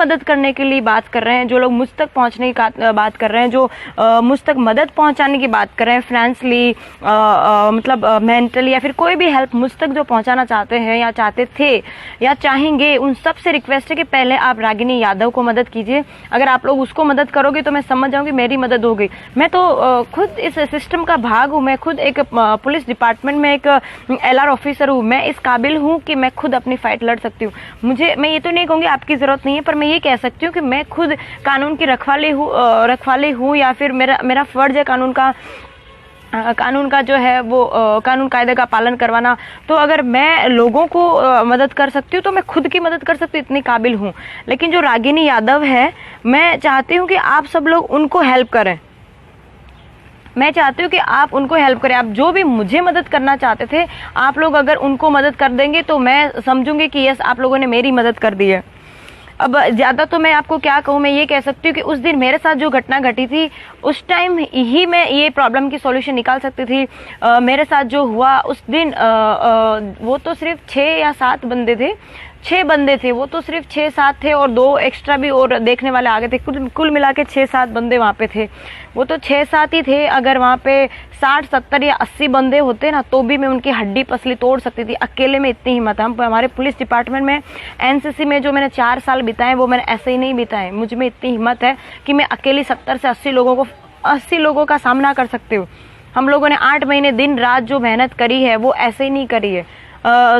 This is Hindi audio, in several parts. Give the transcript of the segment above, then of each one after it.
मदद करने के लिए बात कर रहे हैं, जो लोग मुझ तक पहुंचने की बात कर रहे हैं, जो मुझ तक मदद पहुंचाने की बात कर रहे हैं, फाइनेंशियली मतलब मेंटली या फिर कोई भी हेल्प मुझ तक जो पहुंचाना चाहते हैं या चाहते थे या चाहेंगे, उन सब से रिक्वेस्ट है कि पहले आप रागिनी यादव को मदद कीजिए। अगर आप लोग उसको मदद करोगे तो मैं समझ जाऊंगी मेरी मदद हो गई। मैं तो खुद इस सिस्टम का भाग हूँ, मैं खुद एक पुलिस डिपार्टमेंट में एक LR ऑफिसर हूँ, मैं इस काबिल हूँ कि मैं खुद अपनी फाइट लड़ सकती हूँ। मैं ये तो नहीं कहूँगी आपकी ज़रूरत नहीं है, पर मैं ये कह सकती हूँ कि मैं खुद कानून की रखवाली हूँ या फिर मेरा फ़र्ज़ है कानून का जो है वो कानून कायदे का पालन करवाना। तो अगर मैं लोगों को मदद कर सकती हूँ तो मैं खुद की मदद कर सकती हूँ, इतनी काबिल हूँ। लेकिन जो रागिनी यादव है, मैं चाहती हूँ कि आप सब लोग उनको हेल्प करें। मैं चाहती हूँ कि आप उनको हेल्प करें। आप जो भी मुझे मदद करना चाहते थे, आप लोग अगर उनको मदद कर देंगे तो मैं समझूंगी कि यस, आप लोगों ने मेरी मदद कर दी है। अब ज़्यादा तो मैं आपको क्या कहूँ, मैं ये कह सकती हूँ कि उस दिन मेरे साथ जो घटना घटी थी, उस टाइम ही मैं ये प्रॉब्लम की सॉल्यूशन निकाल सकती थी। मेरे साथ जो हुआ उस दिन, वो तो सिर्फ 6 या 7 बंदे थे, 6 बंदे थे, वो तो सिर्फ 6-7 थे और 2 एक्स्ट्रा भी और देखने वाले आ गए थे। कुल मिला के 6-7 बंदे वहाँ पे थे। वो तो 6-7 ही थे। अगर वहाँ पे 60-70 या 80 बंदे होते ना, तो भी मैं उनकी हड्डी पसली तोड़ सकती थी। अकेले में इतनी हिम्मत है। हम हमारे पुलिस डिपार्टमेंट में NCC में जो मैंने 4 साल बिताए, वो मैंने ऐसे ही नहीं बिताए। मुझ में इतनी हिम्मत है कि मैं अकेली 70 से 80 लोगों का सामना कर सकती हूँ। हम लोगों ने 8 महीने दिन रात जो मेहनत करी है, वो ऐसे ही नहीं करी है।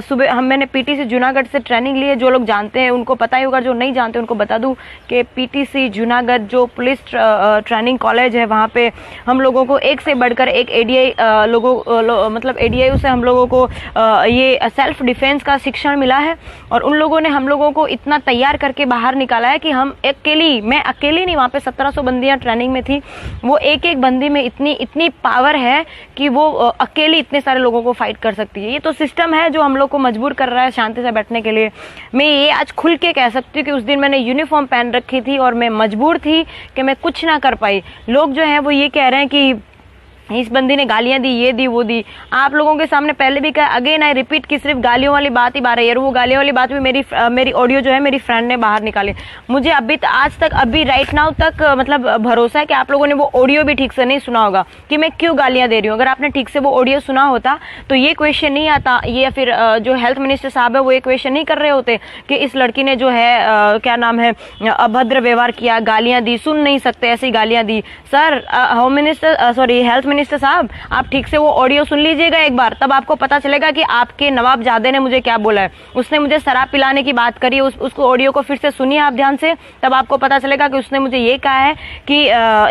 सुबह मैंने PTC जूनागढ़ से ट्रेनिंग ली है। जो लोग जानते हैं उनको पता ही होगा, जो नहीं जानते उनको बता दूं कि PTC जूनागढ़ जो पुलिस ट्रेनिंग कॉलेज है, वहाँ पे हम लोगों को एक से बढ़कर एक ADI मतलब ADI से हम लोगों को ये सेल्फ डिफेंस का शिक्षण मिला है। और उन लोगों ने हम लोगों को इतना तैयार करके बाहर निकाला है कि मैं अकेली नहीं, वहाँ पे 1700 बंदियाँ ट्रेनिंग में थी। वो एक बंदी में इतनी पावर है कि वो अकेली इतने सारे लोगों को फाइट कर सकती है। ये तो सिस्टम है जो हम लोग को मजबूर कर रहा है शांति से बैठने के लिए। मैं ये आज खुल के कह सकती हूँ कि उस दिन मैंने यूनिफॉर्म पहन रखी थी और मैं मजबूर थी कि मैं कुछ ना कर पाई। लोग जो हैं वो ये कह रहे हैं कि इस बंदी ने गालियां दी, ये दी, वो दी। आप लोगों के सामने पहले भी कहा, अगेन आई रिपीट, कि सिर्फ गालियों वाली बात ही बात है। और वो गालियों वाली बात भी मेरी ऑडियो जो है मेरी फ्रेंड ने बाहर निकाली। मुझे अभी राइट नाउ तक मतलब भरोसा है कि आप लोगों ने वो ऑडियो भी ठीक से नहीं सुना होगा कि मैं क्यों गालियां दे रही हूँ। अगर आपने ठीक से वो ऑडियो सुना होता तो ये क्वेश्चन नहीं आता, ये फिर जो हेल्थ मिनिस्टर साहब है वो ये क्वेश्चन नहीं कर रहे होते कि इस लड़की ने जो है क्या नाम है अभद्र व्यवहार किया, गालियां दी, सुन नहीं सकते ऐसी गालियां दी। सर हेल्थ मिनिस्टर साहब, आप ठीक से वो ऑडियो सुन लीजिएगा एक बार, तब आपको पता चलेगा कि आपके नवाबजादे ने मुझे क्या बोला है। उसने मुझे शराब पिलाने की बात करी, उसको ऑडियो को फिर से सुनिए आप ध्यान से, तब आपको पता चलेगा कि उसने मुझे ये कहा है कि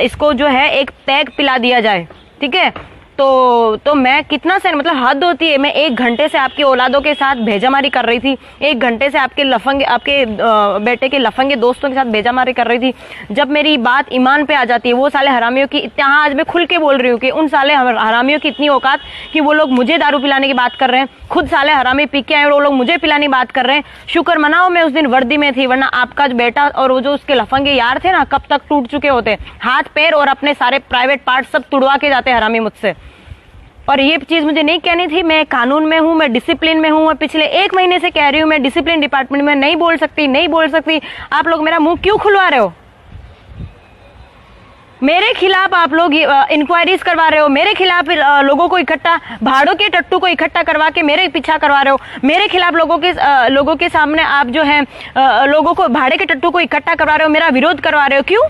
इसको जो है एक पैग पिला दिया जाए, ठीक है। तो मैं कितना से मतलब हद होती है। मैं 1 घंटे से आपकी औलादों के साथ भेजामारी कर रही थी, 1 घंटे से आपके बेटे के लफंगे दोस्तों के साथ भेजामारी कर रही थी। जब मेरी बात ईमान पे आ जाती है, वो साले हरामियों की यहाँ आज मैं खुल के बोल रही हूँ कि उन साले हरामियों की इतनी औकात कि वो लोग मुझे दारू पिलाने की बात कर रहे हैं, खुद साले हरामी पी के आए और वो लोग मुझे पिलाने की बात कर रहे हैं। शुक्र मनाओ मैं उस दिन वर्दी में थी, वरना आपका जो बेटा और वो जो उसके लफंगे यार थे ना, कब तक टूट चुके होते, हाथ पैर और अपने सारे प्राइवेट पार्ट सब तुड़वा के जाते हरामी मुझसे। और ये चीज मुझे नहीं कहनी थी। मैं कानून में हूँ, मैं डिसिप्लिन में हूँ। मैं पिछले 1 महीने से कह रही हूँ मैं डिसिप्लिन डिपार्टमेंट में नहीं बोल सकती। आप लोग मेरा मुंह क्यों खुलवा रहे हो? मेरे खिलाफ आप लोग इंक्वायरीज करवा रहे हो, मेरे खिलाफ लोगों को इकट्ठा, भाड़ों के टट्टू को इकट्ठा करवा के मेरे पीछा करवा रहे हो, मेरे खिलाफ लोगों के सामने आप जो है लोगों को भाड़े के टट्टू को इकट्ठा करवा रहे हो, मेरा विरोध करवा रहे हो। क्यों?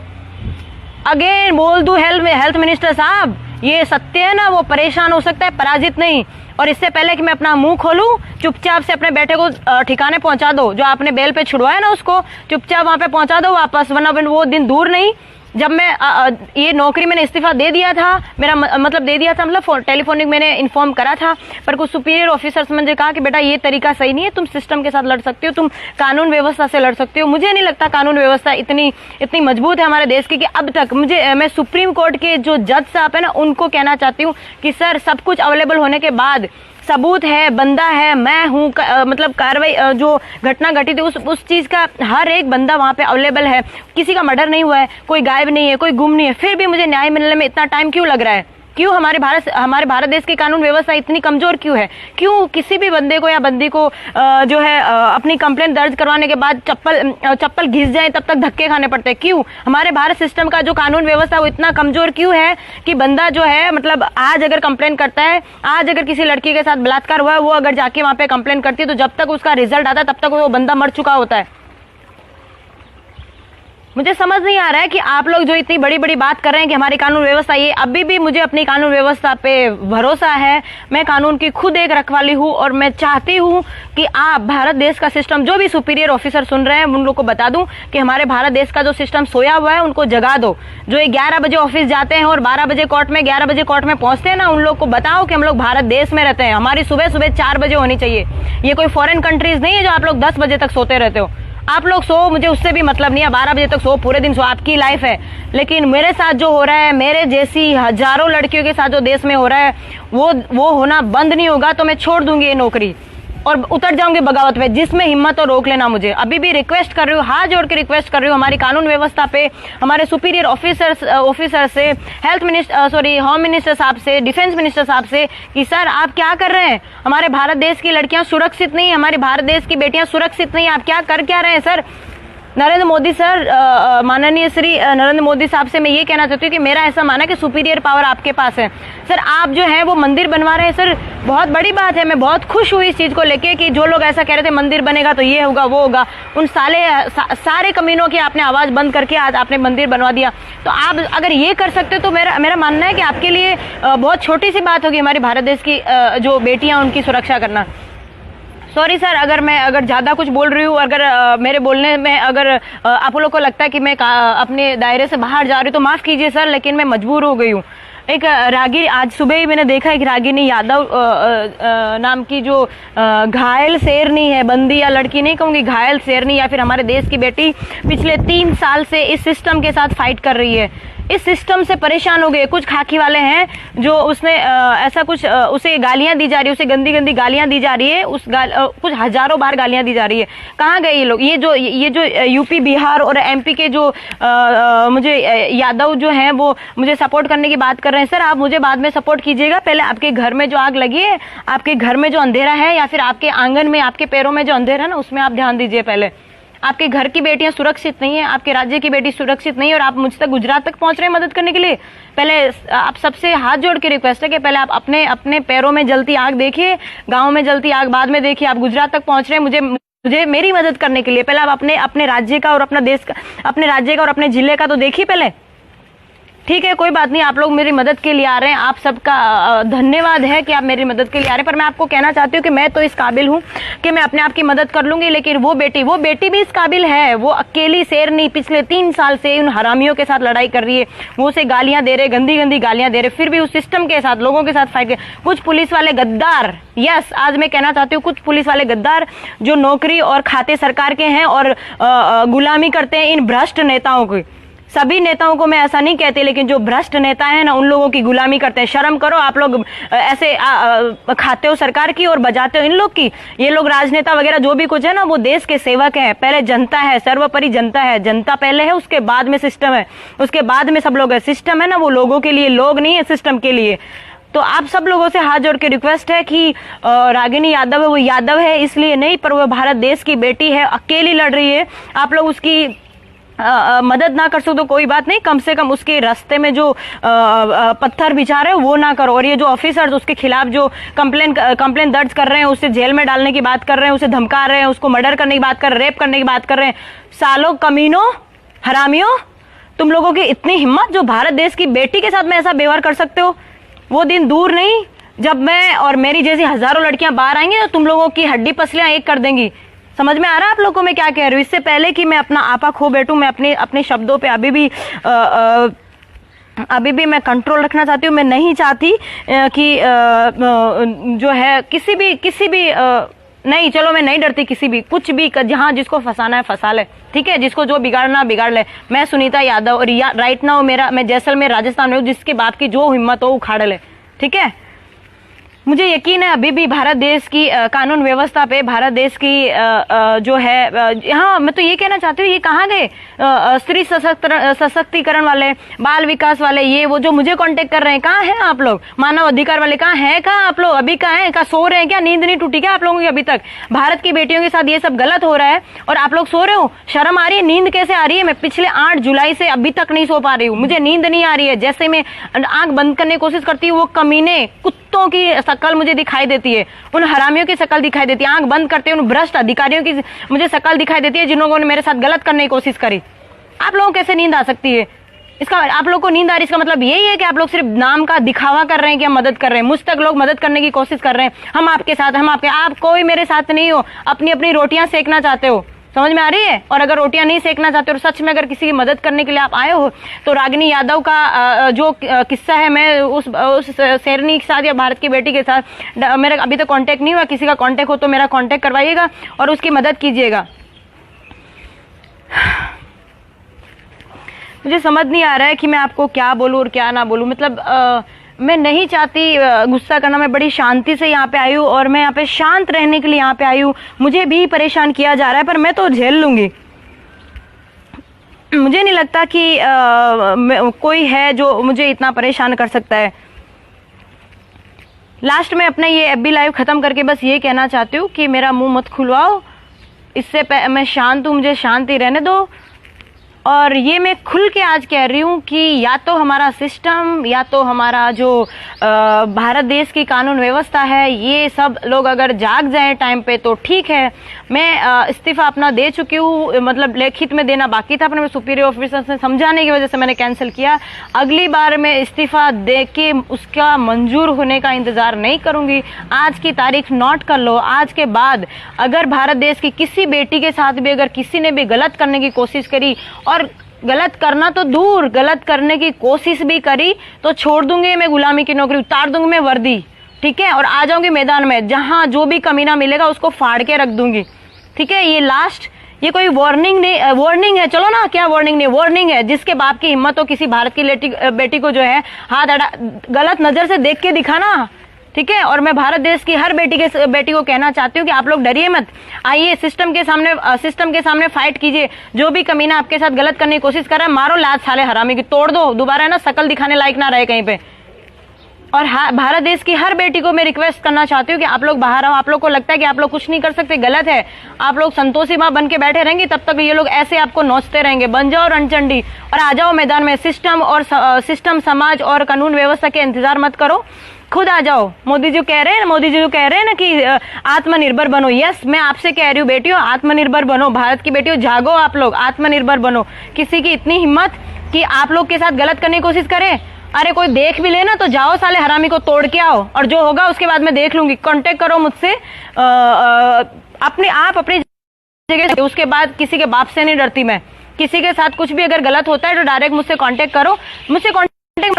अगेन बोल दूं हेल्थ मिनिस्टर साहब, ये सत्य है ना, वो परेशान हो सकता है, पराजित नहीं। और इससे पहले कि मैं अपना मुंह खोलूं, चुपचाप से अपने बेटे को ठिकाने पहुंचा दो। जो आपने बेल पे छुड़वाया ना, उसको चुपचाप वहां पे पहुंचा दो वापस, वरना वो दिन दूर नहीं जब मैं ये नौकरी मैंने इस्तीफा दे दिया था। मेरा मतलब टेलीफोनिक मैंने इन्फॉर्म करा था, पर कुछ सुपीरियर ऑफिसर्स ने मुझे कहा कि बेटा ये तरीका सही नहीं है, तुम सिस्टम के साथ लड़ सकते हो, तुम कानून व्यवस्था से लड़ सकते हो। मुझे नहीं लगता कानून व्यवस्था इतनी मजबूत है हमारे देश की कि अब तक मैं सुप्रीम कोर्ट के जो जज साहब है ना, उनको कहना चाहती हूँ कि सर सब कुछ अवेलेबल होने के बाद, सबूत है, बंदा है, मैं हूँ, मतलब कार्रवाई जो घटना घटी थी उस चीज का हर एक बंदा वहाँ पे अवेलेबल है। किसी का मर्डर नहीं हुआ है, कोई गायब नहीं है, कोई गुम नहीं है, फिर भी मुझे न्याय मिलने में इतना टाइम क्यों लग रहा है? क्यों हमारे भारत देश की कानून व्यवस्था इतनी कमजोर क्यों है? क्यों किसी भी बंदे को या बंदी को जो है अपनी कंप्लेंट दर्ज करवाने के बाद चप्पल घिस जाए तब तक धक्के खाने पड़ते हैं? क्यों हमारे भारत सिस्टम का जो कानून व्यवस्था वो इतना कमजोर क्यों है कि बंदा जो है मतलब आज अगर कंप्लेंट करता है, आज अगर किसी लड़की के साथ बलात्कार हुआ है, वो अगर जाके वहां पे कंप्लेंट करती है तो जब तक उसका रिजल्ट आता है तब तक वो बंदा मर चुका होता है। मुझे समझ नहीं आ रहा है कि आप लोग जो इतनी बड़ी बड़ी बात कर रहे हैं कि हमारी कानून व्यवस्था, ये अभी भी मुझे अपनी कानून व्यवस्था पे भरोसा है। मैं कानून की खुद एक रखवाली हूँ और मैं चाहती हूँ कि आप भारत देश का सिस्टम, जो भी सुपीरियर ऑफिसर सुन रहे हैं उन लोग को बता दूं कि हमारे भारत देश का जो सिस्टम सोया हुआ है उनको जगा दो। जो 11 बजे ऑफिस जाते हैं और 12 बजे कोर्ट में, 11 बजे कोर्ट में पहुंचते हैं ना, उन लोग को बताओ कि हम लोग भारत देश में रहते हैं, हमारी सुबह सुबह 4 बजे होनी चाहिए। ये कोई फॉरेन कंट्रीज नहीं है जो आप लोग 10 बजे तक सोते रहते हो। आप लोग सो, मुझे उससे भी मतलब नहीं है, 12 बजे तक सो, पूरे दिन सो, आपकी लाइफ है। लेकिन मेरे साथ जो हो रहा है, मेरे जैसी हजारों लड़कियों के साथ जो देश में हो रहा है, वो होना बंद नहीं होगा तो मैं छोड़ दूंगी ये नौकरी और उतर जाऊंगी बगावत पे। जिसमें हिम्मत हो रोक लेना मुझे। अभी भी रिक्वेस्ट कर रही हूँ, हाथ जोड़ के रिक्वेस्ट कर रही हूँ हमारी कानून व्यवस्था पे, हमारे सुपीरियर ऑफिसर से, होम मिनिस्टर साहब से, डिफेंस मिनिस्टर साहब से कि सर आप क्या कर रहे हैं? हमारे भारत देश की लड़कियां सुरक्षित नहीं, हमारे भारत देश की बेटियां सुरक्षित नहीं, आप क्या रहे हैं सर? नरेंद्र मोदी सर, माननीय श्री नरेंद्र मोदी साहब से मैं ये कहना चाहती हूँ कि मेरा ऐसा माना कि सुपीरियर पावर आपके पास है सर। आप जो है वो मंदिर बनवा रहे हैं सर, बहुत बड़ी बात है। मैं बहुत खुश हुई इस चीज को लेके कि जो लोग ऐसा कह रहे थे मंदिर बनेगा तो ये होगा वो होगा, उन सारे कमीनों की आपने आवाज बंद करके आज आपने मंदिर बनवा दिया। तो आप अगर ये कर सकते हो तो मेरा मानना है कि आपके लिए बहुत छोटी सी बात होगी हमारे भारत देश की जो बेटियां उनकी सुरक्षा करना। सॉरी सर अगर ज्यादा कुछ बोल रही हूँ, अगर मेरे बोलने में अगर आप लोग को लगता है कि मैं अपने दायरे से बाहर जा रही हूँ तो माफ कीजिए सर, लेकिन मैं मजबूर हो गई हूँ। एक रागिनी, आज सुबह ही मैंने देखा एक रागिनी यादव नाम की जो घायल शेरनी है, बंदी या लड़की नहीं कहूंगी, घायल शेरनी या फिर हमारे देश की बेटी पिछले 3 साल से इस सिस्टम के साथ फाइट कर रही है। इस सिस्टम से परेशान हो गए कुछ खाकी वाले हैं जो उसने ऐसा कुछ उसे गालियां दी जा रही है, उसे गंदी गंदी गालियां दी जा रही है, कुछ हजारों बार गालियां दी जा रही है। कहाँ गए ये लोग? ये जो यूपी बिहार और एमपी के जो मुझे यादव जो हैं वो मुझे सपोर्ट करने की बात कर रहे हैं। सर आप मुझे बाद में सपोर्ट कीजिएगा, पहले आपके घर में जो आग लगी है, आपके घर में जो अंधेरा है या फिर आपके आंगन में आपके पैरों में जो अंधेरा है ना, उसमें आप ध्यान दीजिए। पहले आपके घर की बेटियां सुरक्षित नहीं है, आपके राज्य की बेटी सुरक्षित नहीं है और आप मुझ तक गुजरात तक पहुंच रहे हैं मदद करने के लिए। पहले आप सबसे हाथ जोड़ के रिक्वेस्ट है कि पहले आप अपने पैरों में जलती आग देखिए, गांव में जलती आग बाद में देखिए। आप गुजरात तक पहुंच रहे हैं मुझे मेरी मदद करने के लिए, पहले आप अपने राज्य का और अपना देश का, अपने राज्य का और अपने जिले का तो देखिए पहले। ठीक है, कोई बात नहीं, आप लोग मेरी मदद के लिए आ रहे हैं, आप सबका धन्यवाद है कि आप मेरी मदद के लिए आ रहे हैं। पर मैं आपको कहना चाहती हूँ कि मैं तो इस काबिल हूँ कि मैं अपने आप की मदद कर लूंगी, लेकिन वो बेटी भी इस काबिल है। वो अकेली शेरनी पिछले 3 साल से उन हरामियों के साथ लड़ाई कर रही है, वो उसे गालियां दे रहे, गंदी गंदी गालियां दे रहे, फिर भी उस सिस्टम के साथ, लोगों के साथ फाइट कर। कुछ पुलिस वाले गद्दार, यस आज मैं कहना चाहती हूँ, कुछ पुलिस वाले गद्दार जो नौकरी और खाते सरकार के हैं और गुलामी करते हैं इन भ्रष्ट नेताओं की। सभी नेताओं को मैं ऐसा नहीं कहती, लेकिन जो भ्रष्ट नेता है ना, उन लोगों की गुलामी करते हैं। शर्म करो, आप लोग ऐसे खाते हो सरकार की और बजाते हो इन लोग की। ये लोग राजनेता वगैरह जो भी कुछ है ना, वो देश के सेवक हैं। पहले जनता है, सर्वोपरि जनता है। जनता पहले है, उसके बाद में सिस्टम है, उसके बाद में सब लोग है। सिस्टम है ना, वो लोगों के लिए, लोग नहीं है सिस्टम के लिए। तो आप सब लोगों से हाथ जोड़ के रिक्वेस्ट है कि रागिनी यादव है, वो यादव है इसलिए नहीं, पर वो भारत देश की बेटी है, अकेली लड़ रही है। आप लोग उसकी मदद ना कर सकते तो कोई बात नहीं, कम से कम उसके रास्ते में जो पत्थर बिछा रहे हो वो ना करो। और ये जो ऑफिसर्स उसके खिलाफ जो कंप्लेन दर्ज कर रहे हैं, उसे जेल में डालने की बात कर रहे हैं, उसे धमका रहे हैं, उसको मर्डर करने की बात कर रहे हैं, रेप करने की बात कर रहे हैं, सालों कमीनों हरामियों, तुम लोगों की इतनी हिम्मत जो भारत देश की बेटी के साथ में ऐसा व्यवहार कर सकते हो। वो दिन दूर नहीं जब मैं और मेरी जैसी हजारों लड़कियां बाहर आएंगी तो तुम लोगों की हड्डी पसलियां एक कर देंगी। समझ में आ रहा है आप लोगों को मैं क्या कह रही हूँ? इससे पहले कि मैं अपना आपा खो बैठूं, मैं अपने शब्दों पे अभी भी मैं कंट्रोल रखना चाहती हूँ। मैं नहीं चाहती कि जो है किसी भी नहीं, चलो मैं नहीं डरती किसी भी, कुछ भी, जहां जिसको फंसाना है फंसा ले, ठीक है, जिसको जो बिगाड़ना बिगाड़ ले। मैं सुनीता यादव और राइट नाउ मैं जैसलमेर राजस्थान में हूँ, जिसके बाप की जो हिम्मत हो उखाड़ ले, ठीक है। मुझे यकीन है अभी भी भारत देश की कानून व्यवस्था पे, भारत देश की जो है, हाँ मैं तो ये कहना चाहती हूँ, ये कहाँ गए स्त्री सशक्तिकरण वाले, बाल विकास वाले, ये वो जो मुझे कांटेक्ट कर रहे हैं, कहाँ हैं आप लोग? मानव अधिकार वाले कहाँ हैं? कहाँ आप लोग अभी? कहाँ हैं? कहाँ सो रहे हैं क्या? नींद नहीं टूटी क्या आप लोगों की अभी तक? भारत की बेटियों के साथ ये सब गलत हो रहा है और आप लोग सो रहे हो? शर्म आ रही है? नींद कैसे आ रही है? मैं पिछले 8 जुलाई से अभी तक नहीं सो पा रही हूँ, मुझे नींद नहीं आ रही है। जैसे मैं आंख बंद करने की कोशिश करती हूँ, वो कमीने कुत्तों की शकल मुझे दिखाई देती है, उन हरामियों की शकल दिखाई देती है। आंख बंद करते हैं, उन भ्रष्ट अधिकारियों की मुझे शकल दिखाई देती है, जिन लोगों ने मेरे साथ गलत करने की कोशिश करी। आप लोगों को कैसे नींद आ सकती है? इसका आप लोग को नींद आ रही, इसका मतलब यही है कि आप लोग सिर्फ नाम का दिखावा कर रहे हैं कि हम मदद कर रहे हैं। मुझ तक लोग मदद करने की कोशिश कर रहे हैं, हम आपके साथ, हम आपके, आप कोई मेरे साथ नहीं हो, अपनी अपनी रोटियां सेकना चाहते हो, समझ में आ रही है? और अगर रोटियां नहीं सेकना चाहते और सच में अगर किसी की मदद करने के लिए आप आए हो, तो रागिनी यादव का जो किस्सा है, मैं उस शेरनी के साथ या भारत की बेटी के साथ मेरा अभी तक कांटेक्ट नहीं हुआ, किसी का कांटेक्ट हो तो मेरा कांटेक्ट करवाइएगा और उसकी मदद कीजिएगा। मुझे समझ नहीं आ रहा है कि मैं आपको क्या बोलूं और क्या ना बोलूं। मतलब मैं नहीं चाहती गुस्सा करना, मैं बड़ी शांति से यहाँ पे आई हूँ और मैं यहाँ पे शांत रहने के लिए यहाँ पे आई हूँ। मुझे भी परेशान किया जा रहा है पर मैं तो झेल लूंगी। मुझे नहीं लगता कि कोई है जो मुझे इतना परेशान कर सकता है। लास्ट में अपना ये एफबी लाइव खत्म करके बस ये कहना चाहती हूँ कि मेरा मुंह मत खुलवाओ, इससे मैं शांत हूँ, मुझे शांति रहने दो। और ये मैं खुल के आज कह रही हूँ कि या तो हमारा सिस्टम, या तो हमारा जो भारत देश की कानून व्यवस्था है, ये सब लोग अगर जाग जाएं टाइम पे तो ठीक है। मैं इस्तीफा अपना दे चुकी हूँ, मतलब लिखित में देना बाकी था, अपने सुपीरियर ऑफिसर से समझाने की वजह से मैंने कैंसिल किया। अगली बार मैं इस्तीफा दे के उसका मंजूर होने का इंतजार नहीं करूंगी। आज की तारीख नोट कर लो, आज के बाद अगर भारत देश की किसी बेटी के साथ भी अगर किसी ने भी गलत करने की कोशिश करी, और गलत करना तो दूर, गलत करने की कोशिश भी करी, तो छोड़ दूंगी मैं गुलामी की नौकरी, उतार दूंगी मैं वर्दी, ठीक है, और आ जाऊंगी मैदान में, जहां जो भी कमीना मिलेगा उसको फाड़ के रख दूंगी, ठीक है। ये लास्ट, ये कोई वार्निंग नहीं, वार्निंग है, चलो ना, क्या वार्निंग नहीं, वार्निंग है। जिसके बाप की हिम्मत हो किसी भारत की बेटी को जो है हाथ गलत नजर से देख के दिखाना, ठीक है। और मैं भारत देश की हर बेटी को कहना चाहती हूँ कि आप लोग डरिए मत, आइए सिस्टम के सामने फाइट कीजिए। जो भी कमीना आपके साथ गलत करने की कोशिश कर रहा है, मारो लात साले हरामी की, तोड़ दो, दोबारा है ना शकल दिखाने लायक ना रहे कहीं पे। और भारत देश की हर बेटी को मैं रिक्वेस्ट करना चाहती हूँ कि आप लोग बाहर आओ। आप लोग को लगता है कि आप लोग कुछ नहीं कर सकते, गलत है। आप लोग संतोषी माँ बन के बैठे रहेंगे, तब तक ये लोग ऐसे आपको नोचते रहेंगे। बन जाओ रणचंडी और आ जाओ मैदान में। सिस्टम, समाज और कानून व्यवस्था के इंतजार मत करो, खुद आ जाओ। मोदी जी कह रहे हैं ना कि आत्मनिर्भर बनो। यस, मैं आपसे कह रही हूँ बेटियों, आत्मनिर्भर बनो। भारत की बेटियों जागो, आप लोग आत्मनिर्भर बनो। किसी की इतनी हिम्मत कि आप लोग के साथ गलत करने की कोशिश करें, अरे कोई देख भी ले ना तो जाओ साले हरामी को तोड़ के आओ, और जो होगा उसके बाद मैं देख लूंगी। कांटेक्ट करो मुझसे, अपने आप अपनी जगह। उसके बाद किसी के बाप से नहीं डरती मैं। किसी के साथ कुछ भी अगर गलत होता है तो डायरेक्ट मुझसे कांटेक्ट करो,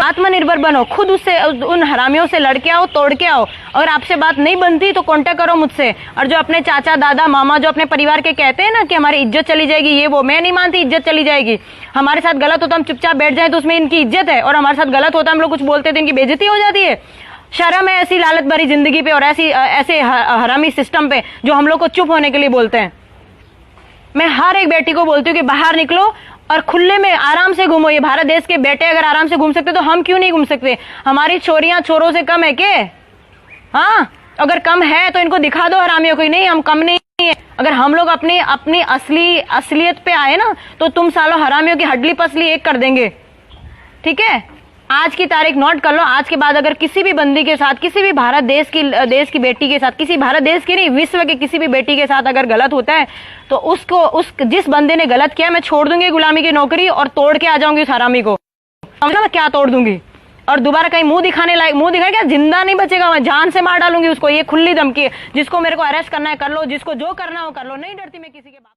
आत्मनिर्भर बनो, खुद उससे उन हरामियों से लड़के आओ, तोड़ के आओ। अगर आपसे बात नहीं बनती तो कांटेक्ट करो मुझसे। और जो अपने चाचा, दादा, मामा जो अपने परिवार के कहते हैं ना कि हमारी इज्जत चली जाएगी, ये वो, मैं नहीं मानती इज्जत चली जाएगी। हमारे साथ गलत होता हम चुपचाप बैठ जाए तो उसमें इनकी इज्जत है, और हमारे साथ गलत होता हम लोग कुछ बोलते तो इनकी बेइज्जती हो जाती है। शर्म है ऐसी लालच भरी जिंदगी पे और ऐसे हरामी सिस्टम पे जो हम लोग को चुप होने के लिए बोलते हैं। मैं हर एक बेटी को बोलती हूँ कि बाहर निकलो और खुले में आराम से घूमो। ये भारत देश के बेटे अगर आराम से घूम सकते तो हम क्यों नहीं घूम सकते? हमारी चोरियां चोरों से कम है के? हाँ, अगर कम है तो इनको दिखा दो हरामियों को। नहीं, हम कम नहीं है। अगर हम लोग अपनी असलियत पे आए ना तो तुम सालों हरामियों की हड्डी पसली एक कर देंगे, ठीक है। आज की तारीख नोट कर लो। आज के बाद अगर किसी भी बंदी के साथ, किसी भी भारत देश की बेटी के साथ, किसी भारत देश की नहीं, विश्व के किसी भी बेटी के साथ अगर गलत होता है तो जिस बंदे ने गलत किया, मैं छोड़ दूंगी गुलामी की नौकरी और तोड़ के आ जाऊंगी उस हरामी को। समझा मैं क्या तोड़ दूंगी? और दोबारा कहीं मुंह दिखाए क्या, जिंदा नहीं बचेगा, मैं जान से मार डालूंगी उसको। ये खुली धमकी है। जिसको मेरे को अरेस्ट करना है कर लो, जिसको जो करना हो कर लो, नहीं डरती मैं किसी के बाप।